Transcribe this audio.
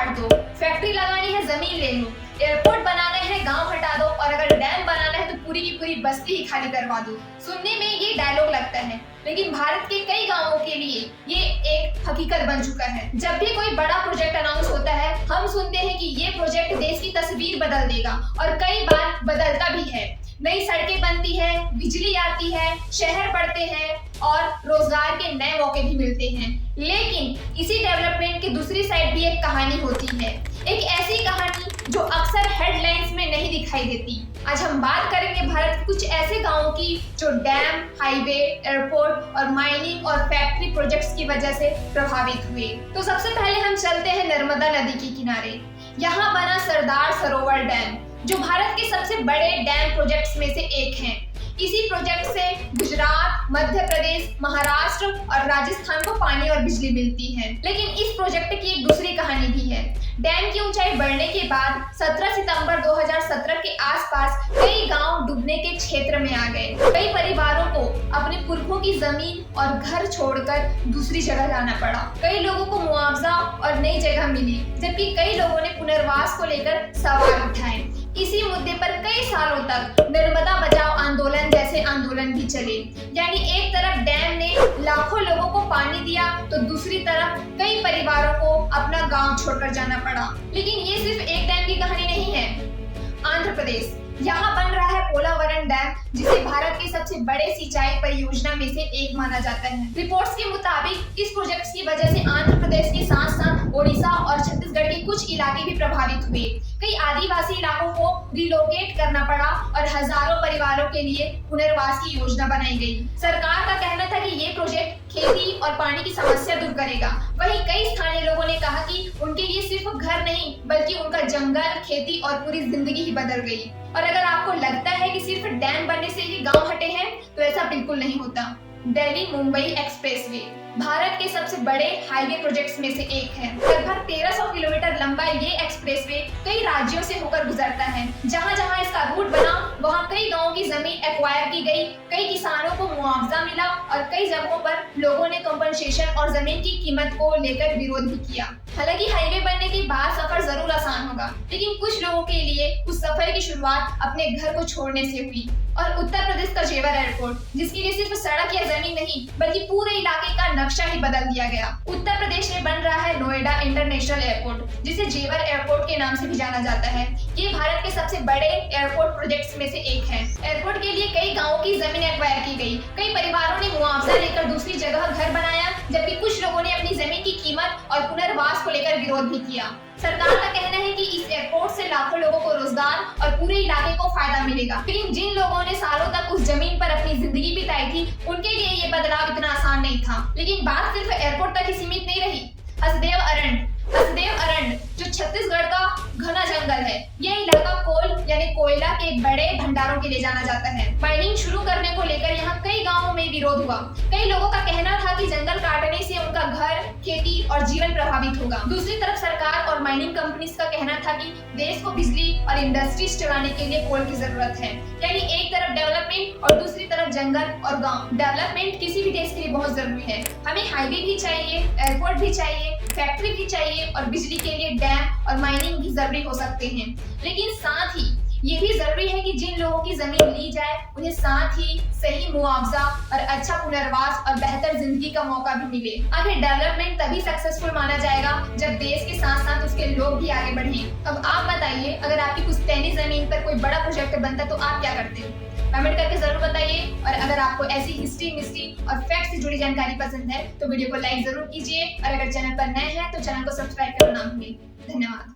काट दो, फैक्ट्री लगानी है जमीन ले लो, एयरपोर्ट बनाना है गांव हटा दो और अगर डैम बनाना है तो पूरी की पूरी बस्ती ही खाली करवा दो। सुनने में ये डायलॉग लगता है, लेकिन भारत के कई गांवों के लिए ये एक हकीकत बन चुका है। जब भी कोई बड़ा प्रोजेक्ट अनाउंस होता है, हम सुनते हैं कि ये प्रोजेक्ट देश की तस्वीर बदल देगा और कई बार बदलता भी है। नई सड़कें बनती है, बिजली आती है, शहर बढ़ते हैं और रोजगार के नए मौके भी मिलते हैं। लेकिन इसी डेवलपमेंट की दूसरी साइड भी एक कहानी होती है, एक ऐसी कहानी जो अक्सर हेडलाइंस में नहीं दिखाई देती। आज हम बात करेंगे भारत के कुछ ऐसे गांवों की जो डैम, हाईवे, एयरपोर्ट और माइनिंग और फैक्ट्री प्रोजेक्ट्स की वजह से प्रभावित हुए। तो सबसे पहले हम चलते हैं नर्मदा नदी के किनारे। यहाँ बना सरदार सरोवर डैम, जो भारत के सबसे बड़े डैम प्रोजेक्ट्स में से एक है। इसी प्रोजेक्ट से गुजरात, मध्य प्रदेश, महाराष्ट्र और राजस्थान को पानी और बिजली मिलती है। लेकिन इस प्रोजेक्ट की एक दूसरी कहानी भी है। डैम की ऊंचाई बढ़ने के बाद 17 सितंबर 2017 के आसपास कई गांव डूबने के क्षेत्र में आ गए। कई परिवारों को अपने पुरखों की जमीन और घर छोड़कर दूसरी जगह जाना पड़ा। कई लोगों को मुआवजा और नई जगह मिली, जबकि कई लोगों ने पुनर्वास को लेकर सवाल उठाए। इसी मुद्दे पर कई सालों तक नर्मदा बचाओ आंदोलन जैसे आंदोलन भी चले। यानी एक तरफ डैम ने लाखों लोगों को पानी दिया तो दूसरी तरफ कई परिवारों को अपना गांव छोड़कर जाना पड़ा। लेकिन ये सिर्फ एक डैम की कहानी नहीं है। आंध्र प्रदेश, यहाँ बन रहा है पोलावरम डैम, जिसे भारत के सबसे बड़े सिंचाई परियोजना में से एक माना जाता है। रिपोर्ट्स के मुताबिक इस प्रोजेक्ट की वजह से आंध्र प्रदेश के साथ साथ ओडिशा और छत्तीसगढ़ के कुछ इलाके भी प्रभावित हुए। कई आदिवासी इलाकों को रिलोकेट करना पड़ा और हजारों परिवारों के लिए पुनर्वास की योजना बनाई गई। सरकार का कहना था कि ये प्रोजेक्ट खेती और पानी की समस्या दूर करेगा। वहीं कई स्थानीय लोगों ने कहा कि उनके लिए सिर्फ घर नहीं बल्कि उनका जंगल, खेती और पूरी जिंदगी ही बदल गई। और अगर आपको लगता है कि सिर्फ डैम बनने से ही गांव हटे हैं, तो ऐसा बिल्कुल नहीं होता। दिल्ली मुंबई एक्सप्रेसवे भारत के सबसे बड़े हाईवे प्रोजेक्ट्स में से एक है। लगभग 1300 किलोमीटर लंबा ये एक्सप्रेसवे कई राज्यों से होकर गुजरता है। जहां जहां इसका रूट बना वहां कई गांवों की जमीन एक्वायर की गई, कई किसानों को मुआवजा मिला और कई जगहों पर लोगों ने कंपनसेशन और जमीन की कीमत को लेकर विरोध भी किया। हालांकि हाईवे बनने के बाद सफर जरूर आसान होगा, लेकिन कुछ लोगों के लिए उस सफर की शुरुआत अपने घर को छोड़ने से हुई। और उत्तर प्रदेश का जेवर एयरपोर्ट, जिसके लिए सिर्फ सड़क या जमीन नहीं बल्कि पूरे इलाके का नक्शा ही बदल दिया गया। उत्तर प्रदेश में बन रहा है नोएडा इंटरनेशनल एयरपोर्ट, जिसे जेवर एयरपोर्ट के नाम से भी जाना जाता है। ये भारत के सबसे बड़े एयरपोर्ट प्रोजेक्ट्स में से एक है। एयरपोर्ट के लिए कई गाँवों की जमीन एक्वायर की गई, कई परिवारों ने मुआवजा लेकर दूसरी जगह घर बनाया, जबकि कुछ लोगों ने अपनी जमीन की कीमत और पुनर्वास को लेकर विरोध भी किया। सरकार का कहना है कि इस एयरपोर्ट से लाखों लोगों को रोजगार और पूरे इलाके को फायदा मिलेगा। लेकिन जिन लोगों ने सालों तक उस जमीन पर अपनी जिंदगी बिताई थी, उनके लिए ये बदलाव इतना आसान नहीं था। लेकिन बात सिर्फ एयरपोर्ट तक ही सीमित नहीं रही। हसदेव अरण्य जो छत्तीसगढ़ का घना जंगल है, यह इलाका कोल यानी कोयला के बड़े भंडारों के लिए जाना जाता है। माइनिंग शुरू करने को लेकर यहाँ कई गांवों में विरोध हुआ। कई लोगों का कहना था कि जंगल काटने से उनका घर, खेती और जीवन प्रभावित होगा। दूसरी तरफ सरकार और माइनिंग कंपनीज का कहना था कि देश को बिजली और इंडस्ट्रीज चलाने के लिए कोल की जरूरत है। यानी एक तरफ डेवलपमेंट और दूसरी तरफ जंगल और गाँव। डेवलपमेंट किसी भी देश के लिए बहुत जरूरी है। हमें हाईवे भी चाहिए, एयरपोर्ट भी चाहिए, फैक्ट्री भी चाहिए और बिजली के लिए डैम और माइनिंग भी जरूरी हो सकते हैं। लेकिन साथ ही ये भी जरूरी है कि जिन लोगों की जमीन ली जाए उन्हें साथ ही सही मुआवजा और अच्छा पुनर्वास और बेहतर जिंदगी का मौका भी मिले। आखिर डेवलपमेंट तभी सक्सेसफुल माना जाएगा जब देश के साथ साथ उसके लोग भी आगे बढ़ें। अब आप बताइए, अगर आपकी पुश्तैनी जमीन पर कोई बड़ा प्रोजेक्ट बनता तो आप क्या करते? कमेंट करके जरूर बताइए। और अगर आपको ऐसी हिस्ट्री, मिस्ट्री और फैक्ट से जुड़ी जानकारी पसंद है तो वीडियो को लाइक जरूर कीजिए और अगर चैनल पर नए हैं तो चैनल को सब्सक्राइब करना ना भूलें। धन्यवाद।